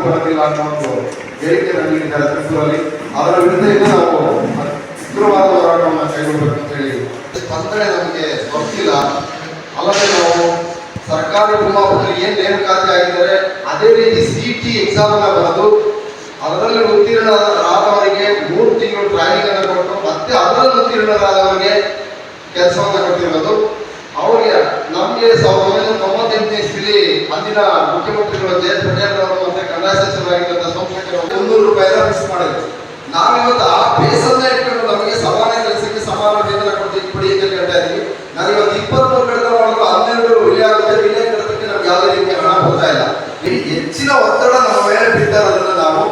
ಬರೋದಿಲ್ಲ ಅನ್ನೋ ಒಂದು ಹೇಳಿಕೆಯನ್ನು ನೀಡಿದ್ದಾರೆ ತ್ರಿಪುರಲ್ಲಿ. ಅದರ ವಿರುದ್ಧ ಈಗ ನಾವು ಉಗ್ರವಾದ ಹೋರಾಟವನ್ನು ಕೈಗೊಳ್ಳಬೇಕು ಅಂತ ಹೇಳಿ ಸ್ಪಂದನೆ ನಮಗೆ ಗೊತ್ತಿಲ್ಲ. ಅಲ್ಲದೆ ನಾವು ಸರ್ಕಾರಿ ಭೂಮಾಪಕರಿಗೆ ಏನು ನೇಮಕಾತಿ ಆಗಿದ್ದಾರೆ ಅದೇ ರೀತಿ CET ಎಕ್ಸಾಮ್ ಅನ್ನ ಬರೆದು ಅದರಲ್ಲಿ ಉತ್ತೀರ್ಣರಾದವರಿಗೆ 3 ತಿಂಗಳು ಟ್ರೈನಿಂಗ್ ಅನ್ನು ಕೊಟ್ಟು ಮತ್ತೆ ಅದರಲ್ಲಿ ಉತ್ತೀರ್ಣರಾದವರಿಗೆ ಕೆಲಸವನ್ನು ಕೊಟ್ಟಿರೋದು. ಅವರಿಗೆ ನಮಗೆ 1998 ಇಸ್ವಿಲಿ ಅಂದಿನ ಮುಖ್ಯಮಂತ್ರಿಗಳು ಜೆ ಪಟೇಲ್ ಅವರು ಮತ್ತೆ ಕಂದಾಯ ಸಚಿವರಾಗಿದ್ದಂಥ ಸೋಮಶೇಖರ್ ಅವರು 200 ರೂಪಾಯಿ ಫಿಕ್ಸ್ ಮಾಡಿದ್ರು. ನಾವಿವತ್ತು ಆ ಬೇಸನ್ನ ಇಟ್ಕೊಂಡು ನಮಗೆ ಸಮಾನ ಕೆಲಸಕ್ಕೆ ಸಮಾನ ವೇತನ ಕೊಡಿ ಅಂತ ಕೇಳ್ತಾ ಇದ್ದೀವಿ. ನಾವಿವತ್ತು 23 ಕಡಿತ ಮಾಡಿದ್ರು 12 ವಿಲೇ ಆಗುತ್ತೆ. ವಿಲೇ ಕಡಿತಕ್ಕೆ ನಮ್ಗೆ ಯಾವುದೇ ರೀತಿಯ ಹಣ ಬರ್ತಾ ಇಲ್ಲ. ಹೆಚ್ಚಿನ ಒತ್ತಡ ನಮ್ಮ ಮೇಲೆ ಬೀಳ್ತಾ ಇರೋದನ್ನ ನಾವು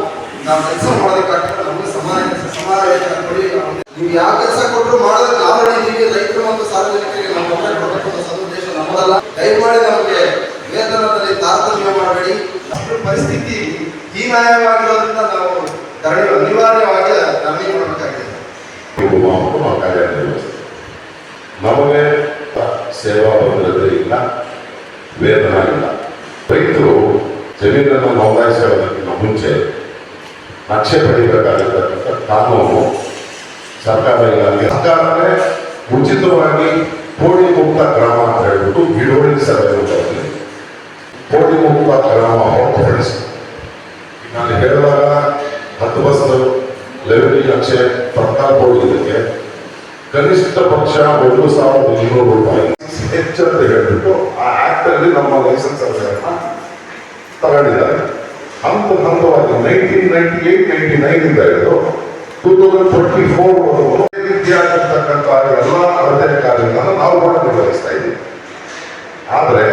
ಕೆಲಸ ಮಾಡೋದಕ್ಕಾಗ್ತದೆ. ನಮಗೆ ಸಮಾನ ವೇತನ ಕೊಡಿ. ನೀವು ಯಾವ ಕೆಲಸ ಕೊಟ್ಟರು ಮಾಡೋದಕ್ಕೆ ನಾವು ಹಿಡಿದೀವಿ. ರೈತರು ಮತ್ತು ಸಾರ್ವಜನಿಕರಿಗೆ ನಾವು ತೊಂದರೆ ಕೊಡಬೇಕು ಅನ್ನೋ ಸದುದ್ದೇಶ ನಮ್ಮದಲ್ಲ. ದಯಮಾಡಿ ನಮಗೆ ವೇತನದಲ್ಲಿ ತಾರತಮ್ಯ ಮಾಡಬೇಡಿ. ಅಷ್ಟು ಪರಿಸ್ಥಿತಿ ಹೀನಾಯವಾಗಿರೋದ್ರಿಂದ ನಾವು ಧರಣಿ ಅನಿವಾರ್ಯವಾಗಿ ಧರಣಿ ಮಾಡಬೇಕಾಗಿದೆ. ನಮಗೆ ಸೇವಾ ಭದ್ರತೆ ಇಲ್ಲ, ವೇತನ ಇಲ್ಲ. ರೈತರು ಜಮೀನನ್ನು ನೋಂದಾಯಿಸೋದಕ್ಕಿಂತ ಮುಂಚೆ ನಕ್ಷೆ ಪಡಿಬೇಕಾಗಿರ್ತಕ್ಕಂಥ ಕಾನೂನು ಸರ್ಕಾರ ಸರ್ಕಾರವೇ ಉಚಿತವಾಗಿ ಪೋಡಿ ಮುಕ್ತ ಗ್ರಾಮ ಅಂತ ಹೇಳ್ಬಿಟ್ಟು ಬಿಡುವಳಿ ಸಭೆ ಬರ್ತೀನಿ. ಪೋಡಿ ಮುಕ್ತ ಗ್ರಾಮ ಹೊರತುಪಡಿಸಿ ನಾನು ಹೇಳಿದಾಗ 10 ಬಸ್ ಲೆವೆಲಿ ನಕ್ಷೆ ಸರ್ಕಾರ ಇದಕ್ಕೆ ಕನಿಷ್ಠ ಪಕ್ಷ 1,200 ರೂಪಾಯಿ ಹೆಚ್ಚಂತ ಹೇಳ್ಬಿಟ್ಟು ಆ ಆಕ್ಟ್ ಅಲ್ಲಿ ನಮ್ಮ ಲೈಸೆನ್ಸ್ ಅರ್ಜಿಯನ್ನ ತಗೊಂಡಿದ್ದಾರೆ. ಹಂತವಾಗಿ 1998-99 ಇಂದ ಹಿಡಿದು 2024 ರೀತಿಯಾಗಿರ್ತಕ್ಕಂಥ ಎಲ್ಲ ಅಳತೆ ಕಾರ್ಯಗಳನ್ನು ನಾವು ಕೂಡ ನಿರ್ವಹಿಸ್ತಾ ಇದ್ದೀವಿ. ಆದರೆ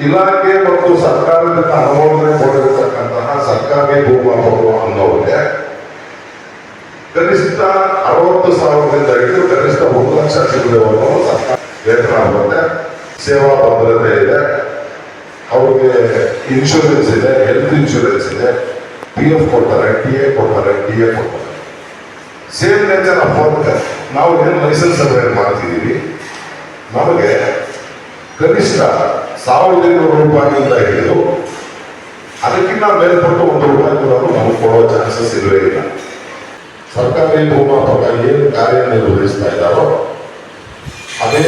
ಇಲಾಖೆ ಮತ್ತು ಸರ್ಕಾರದಿಂದ ಅನುಮೋದನೆ ಕೊಡಿರತಕ್ಕಂತಹ ಸರ್ಕಾರಿ ಭೂಮಾಪಕರು ಅನ್ನೋರಿಗೆ ಕನಿಷ್ಠ 60,000ದಿಂದ ಹಿಡಿದು ಕನಿಷ್ಠ 1 ಲಕ್ಷ ಸಿಗುವವರೆಗೂ ಸರ್ಕಾರ ವೇತನ ಬರುತ್ತೆ. ಸೇವಾ ಭದ್ರತೆ ಇದೆ, ಅವ್ರಿಗೆ ಇನ್ಶೂರೆನ್ಸ್ ಇದೆ, ಹೆಲ್ತ್ ಇನ್ಶೂರೆನ್ಸ್ ಇದೆ, PF ಕೊಡ್ತಾರೆ, TA ಕೊಡ್ತಾರೆ, DA ಕೊಡ್ತಾರೆ. Same nature of work. ನಾವು ಏನು ಲೈಸೆನ್ಸ್ ಅಪ್ಲೈ ಮಾಡ್ತಿದ್ದೀವಿ, ನಮಗೆ ಕನಿಷ್ಠ 1,500 ರೂಪಾಯಿಯಿಂದ ಹಿಡಿದು ಅದಕ್ಕಿಂತ ಮೇಲ್ಪಟ್ಟು 1 ರೂಪಾಯಿ ಕೂಡ ನಮಗೆ ಕೊಡುವ ಚಾನ್ಸಸ್ ಇಲ್ಲವೇ ಇಲ್ಲ. ಸರ್ಕಾರಿ ಭೂಮಾಪಕ ಏನು ಕಾರ್ಯನಿರ್ವಹಿಸ್ತಾ ಇದ್ದಾರೋ ಅದೇ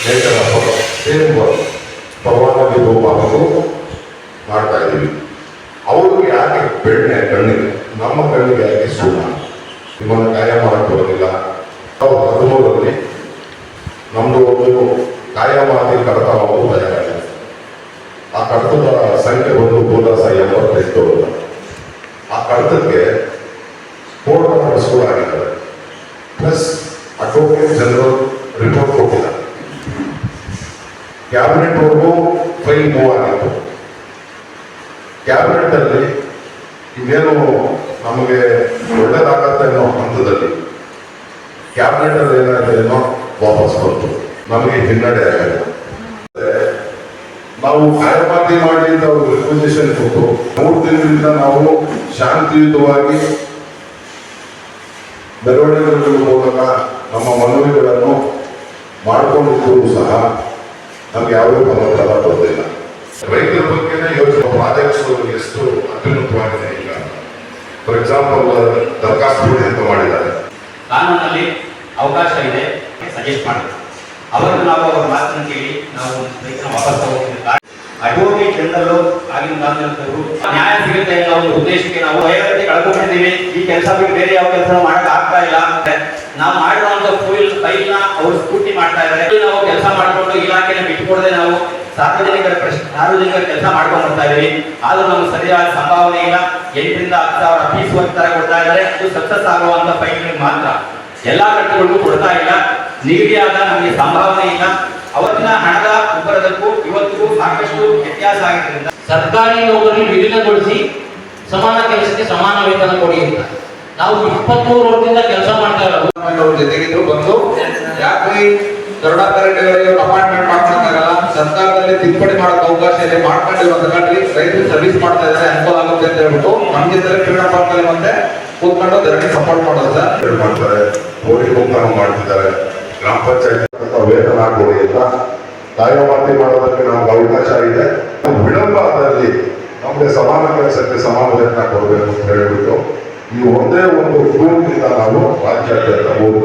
nature of work, same work ಪರವಾನಗಿ ಭೂಮಾಪಕರು ಮಾಡ್ತಾ ಇದ್ದೀವಿ. ಅವ್ರಿಗೆ ಯಾಕೆ ಬೆಣ್ಣೆ ಕಣ್ಣಿಗೆ, ನಮ್ಮ ಕಣ್ಣಿಗೆ ಯಾಕೆ ಸುಣ್ಣ? ನಿಮ್ಮನ್ನು ಕಾರ್ಯ ಮಾಡಕ್ಕೆ ಬರೋದಿಲ್ಲ. 2013ರಲ್ಲಿ ನಮ್ಮದು ಒಂದು ಕಾಯಮಾತಿ ಕಡತ ತಯಾರಾಗಿದೆ. ಆ ಕಡತದ ಸಂಖ್ಯೆ ಬಂದು 285. ಆ ಕಡತಕ್ಕೆ ಕೋರ್ಟ್ ಆರ್ಡರ್ಸ್ಗಳು ಆಗಿದ್ದಾರೆ, ಪ್ಲಸ್ ಅಡ್ವೊಕೇಟ್ ಜನರಲ್ ರಿಪೋರ್ಟ್ ಕೊಟ್ಟಿದ್ದಾರೆ. ಕ್ಯಾಬಿನೆಟ್ ವರ್ಗೂ ಫೈಲ್ ಮೂವ್ ಆಗಿತ್ತು. ಕ್ಯಾಬಿನೆಟ್ ಅಲ್ಲಿ ಇನ್ನೇನು ನಮಗೆ ಒಳ್ಳೆದಾಗತ್ತೆ ಅನ್ನೋ ಹಂತದಲ್ಲಿ ಕ್ಯಾಬಿನೆಟ್ ಅಲ್ಲಿ ಏನಾಗಿದೆ ಏನೋ ವಾಪಸ್ ಬಂತು. ನಮಗೆ ಹಿನ್ನಡೆ ಆಗಿದೆ. ನಾವು ಕಾಯಮಾತಿ ಮಾಡಿ ಅಂತ ಅವ್ರಿಗೆ ರಿಕ್ವೆಸಿಷನ್ ಕೊಟ್ಟು 3 ದಿನದಿಂದ ನಾವು ಶಾಂತಿಯುತವಾಗಿ ಮೆರವಣಿಗೆಗಳ ಮೂಲಕ ನಮ್ಮ ಮನವಿಗಳನ್ನು ಮಾಡಿಕೊಂಡಿದ್ದರೂ ಸಹ ನಮ್ಗೆ ಯಾವುದೇ ಫಲಪ್ರದ ಬರೋದಿಲ್ಲ. ರೈತರ ಬಗ್ಗೆನೇ ಯೋಚನೆ ಪ್ರಾಜೆಕ್ಟ್ಸ್ ಎಷ್ಟು ಅತ್ಯುನ್ನತವಾಗಿದೆ. ಈಗ ಫಾರ್ ಎಕ್ಸಾಂಪಲ್ ದರಖಾಸ್ತು ಅಂತ ಮಾಡಿದ್ದಾರೆ. ಕಾನೂನಲ್ಲಿ ಅವಕಾಶ ಇದೆ, ಸಜೆಸ್ಟ್ ಮಾಡಿದ್ರು. ಅವರನ್ನು ನಾವು ಅವ್ರ ಮಾತನ್ನು ಕೇಳಿ ನಾವು ರೈತನ ವಾಪಸ್ ತಗೋತಿದ್ದ ಅಡ್ವೊಕೇಟ್ ಜನರಲ್ ಆಗಿನ ಕಾಲದವರು ನ್ಯಾಯ ಸಿಗುತ್ತೆ ಅನ್ನೋ ಒಂದು ಉದ್ದೇಶಕ್ಕೆ ನಾವು ವೈಯಕ್ತಿಕ ಕಳ್ಕೊಂಡಿದ್ದೀವಿ. ಈ ಕೆಲಸ ಬಿಟ್ಟು ಬೇರೆ ಯಾವ ಕೆಲಸ ಮಾಡಕ್ ಆಗ್ತಾ ಇಲ್ಲ. ನಾವು ಮಾಡಿರುವಂತ ಫೈಲ್ನ ಅವರು ಸ್ಕೂಟಿ ಮಾಡ್ತಾ ಇದ್ದಾರೆ. ನಾವು ಕೆಲಸ ಮಾಡಿಕೊಂಡು ಇಲಾಖೆನ ಬಿಟ್ಟುಕೊಡದೆ ನಾವು ಸಾರ್ವಜನಿಕರ ಕೆಲಸ ಮಾಡ್ಕೊಂಡು ಬರ್ತಾ ಇದೀವಿ. ಆದ್ರೂ ನಮ್ಗೆ ಸರಿಯಾದ ಸಂಭಾವನೆ ಇಲ್ಲ. 8,000 ರಿಂದ 10,000 ಫೀಸ್ ತರ ಕೊಡ್ತಾ ಇದ್ದಾರೆ. ಅದು ಸಕ್ಸಸ್ ಆಗುವಂತ ಫೈಲ್ಗಳಿಗೆ ಮಾತ್ರ, ಎಲ್ಲಾ ಕಟ್ಟೆಗಳಿಗೂ ಕೊಡ್ತಾ ಇಲ್ಲ. ನಿಗದಿಯಾದ ನಮಗೆ ಸಂಭಾವನೆ ಇಲ್ಲ. ಅವತ್ತಿನ ಹಣದ ಉಬ್ಬರದಕ್ಕೂ ಇವತ್ತಿಗೂ ಸಾಕಷ್ಟು ವ್ಯತ್ಯಾಸ ಆಗಿದ್ದರಿಂದ ಸರ್ಕಾರಿ ನೌಕರಿ ವಿಲೀನಗೊಳಿಸಿ ಸಮಾನ ಕೆಲಸಕ್ಕೆ ಸಮಾನ ವೇತನ ಕೊಡಿ ಅಂತ ನಾವು 23 ವರ್ಷದಿಂದ ಕೆಲಸ ಮಾಡ್ತಾ ಇರೋದು. ಜೊತೆಗಿದ್ದು ಬಂದು ಯಾಕೆ ಕರುಣಾಕರಣಿಗಳಿಗೆ ಅಪಾಯಿಂಟ್ಮೆಂಟ್ ಮಾಡ್ಕೊಳಕ್ಕಾಗಲ್ಲ, ಸರ್ಕಾರದಲ್ಲಿ ತಿದ್ದುಪಡಿ ಮಾಡೋಕೆ ಅವಕಾಶ ಇದೆ, ಮಾಡ್ಕೊಂಡಿರುವಂತ ರೈತರು ಸರ್ವಿಸ್ ಮಾಡ್ತಾ ಇದ್ದಾರೆ, ಅನುಕೂಲ ಆಗುತ್ತೆ ಅಂತ ಹೇಳ್ಬಿಟ್ಟು ನಮ್ಮ ಜೊತೆ ಕ್ರೀಡಾ ಪಾರ್ಕಲ್ಲಿ ಮತ್ತೆ ಕೂತ್ಕೊಂಡು ಧರಣಿ ಸಪೋರ್ಟ್ ಮಾಡೋದು ಸರ್ ಮಾಡ್ತಾರೆ. ಹೋಗಿ ಮುಕ್ತಾನ ಮಾಡ್ತಿದ್ದಾರೆ. ಗ್ರಾಮ ಪಂಚಾಯತ್ ವೇತನ ಕೊಡಿ ಅಂತ ಕಾಯಮಾತಿ ಮಾಡೋದಕ್ಕೆ ನಮ್ಗೆ ಅವಕಾಶ ಇದೆ. ವಿಳಂಬ ಆದಲ್ಲಿ ನಮ್ಗೆ ಸಮಾನ ಕೆಲಸಕ್ಕೆ ಸಮಾನ ವೇತನ ಕೊಡಬೇಕು ಅಂತ ಹೇಳಿಬಿಟ್ಟು ಈ ಒಂದೇ ಒಂದು ಟೂಲ್ನಿಂದ ನಾವು ರಾಜ್ಯಾದ್ಯಂತ ಹೋಗಿ